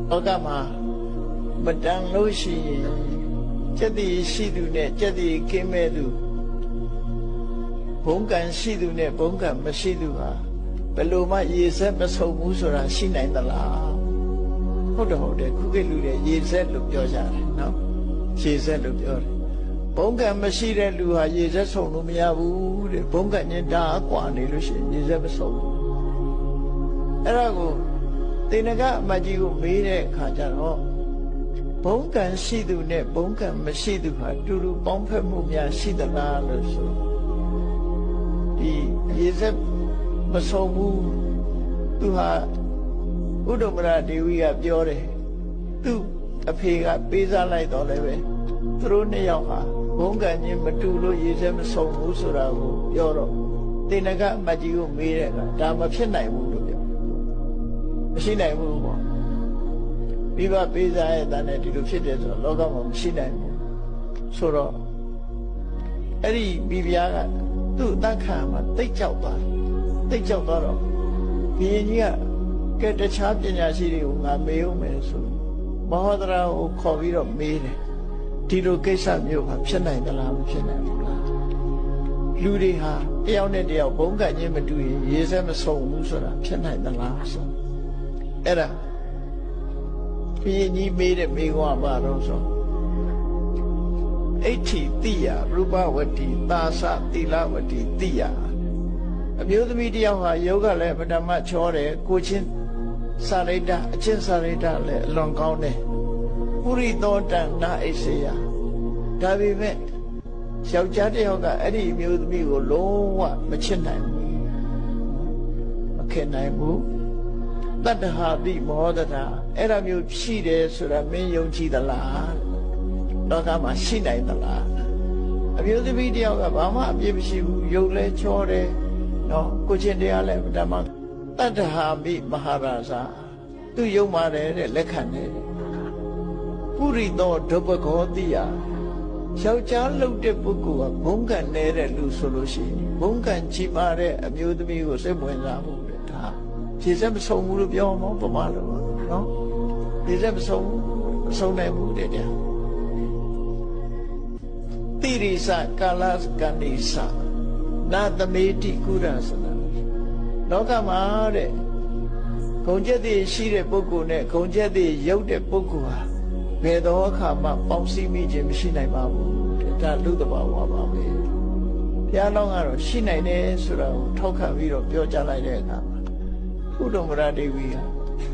လောကမှာမတန်လို့ရှိရင်ကျက်တည်ရှိသူနဲ့ကျက်တည်ကင်းမဲ့သူဘုံကံရှိသူနဲ့ဘုံကံမရှိသူဟာဘယ်လိုမှရေဆက်မဆုံဘူးဆိုတာရှိနိုင်သလားဟုတ်တယ်ခုခေတ်လူတွေရေဆက်လို့ပြောကြတယ်နော်ရေဆက်လို့ပြောတယ်ဘုံကံမရှိတဲ့လူဟာရေဆက်ဆုံလို့မရဘူးတဲ့ဘုံကံညင်ဒါအကွာနေလို့ရှိရင်ရေဆက်မဆုံဘူးအဲ့ဒါကိုတေနကအမကြီးကိုမေးတဲ့အခါကျတော့ဘုံကံရှိသူနဲ့ဘုံကံမရှိသူဟာတူတူပေါင်းဖက်မှုများရှိသလားလို့ဆိုဒီရေဆက်မဆုံဘူးသူဟာဥဒ္ဓမရဒေဝီကပြောတယ်သူအဖေကပေးစားလိုက်တော့လည်းပဲသူတို့နှစ်ယောက်ဟာဘုံကံချင်းမတူလို့ရေဆက်မဆုံဘူးဆိုတာကိုပြောတော့တေနကအမကြီးကိုမေးတဲ့အခါဒါမဖြစ်နိုင်ဘူးလို့ပြောမရှိနိုင်ဘူးပေါ့မိဘပေးစားရဲ့တန်းနဲ့ဒီလိုဖြစ်တယ်ဆိုတော့လောကမှာမရှိနိုင်ဘူးဆိုတော့အဲ့ဒီမိဖုရားကသူ့အသက်ခံမှာတိတ်ကြောက်သွားတယ်တိတ်ကြောက်သွားတော့ဘုရင်ကြီးကတခြားပညာရှိတွေကိုငါမေးဦးမယ်ဆိုမဟောဒရာကိုခေါ်ပြီးတော့မေးတယ်ဒီလိုကိစ္စမျိုးဟာဖြစ်နိုင်သလားမဖြစ်နိုင်ဘူးလားလူတွေဟာတယောက်နဲ့တယောက်ဘုံကံချင်းမတူရင်ရေစက်မဆုံဘူးဆိုတာဖြစ်နိုင်သလားဆိုအဲ့ဒါဘုရင်ကြီးမေးတဲ့မေးခွန်းကဘာလို့ဆိုအဋ္ဌိတိယရူပဝတ္တိသာသသီလဝတ္တိတိယအမျိုးသမီးတယောက်ဟာယောဂလည်းပထမချောတယ်ကိုချင်းစာရိတ္တအချင်းစာရိတ္တလည်းအလွန်ကောင်းတယ်ပုရိသောတန်နာအိစေယဒါပေမဲ့ယောက်ျားတယောက်ကအဲ့ဒီအမျိုးသမီးကိုလုံးဝမချစ်နိုင်ဘူးမခင်နိုင်ဘူးတတ္တဟာတိမောဒတာအဲ့ဒါမျိုးရှိတယ်ဆိုတာမင်းယုံကြည်သလားလောကမှာရှိနိုင်သလားအမျိုးသမီးတယောက်ကဘာမှအပြစ်မရှိဘူးယုံလဲချောတယ်နော်ကိုချင်းတရားလဲဓမ္မတတ္တဟာမိမဟာရာဇာသူယုံပါတယ်တဲ့လက်ခံတယ်ပုရိသောဒုပ္ပဂောတိယယောက်ျားလှုပ်တဲ့ပုဂ္ဂိုလ်ကဘုံကံနေတဲ့လူဆိုလို့ရှိရင်ဘုံကံကြီးမားတဲ့အမျိုးသမီးကိုစိတ်ဝင်စားမှုတဲ့ဒါခြေစက်မဆုံးဘူးလို့ပြောမှာပမာလို့နော်ခြေစက်မဆုံးနိုင်ဘူးတဲ့တရားတိရိစကာလကဏိစနာသမေတိကုရသနာလောကမှာတဲ့ဂုံကျက်တွေရှိတဲ့ပုဂ္ဂိုလ်နဲ့ဂုံကျက်တွေရုပ်တဲ့ပုဂ္ဂိုလ်ဟာဘယ်တော့အခါမှပေါင်းစည်းမိခြင်းမရှိနိုင်ပါဘူးတဲ့ဒါလူတဘာဝပါပဲဘုရားလောင်းကတော့ရှိနိုင်တယ်ဆိုတာကိုထောက်ခံပြီးတော့ပြောကြားလိုက်တဲ့အခါမှာဥဒ္ဓမရဒေဝီဟာ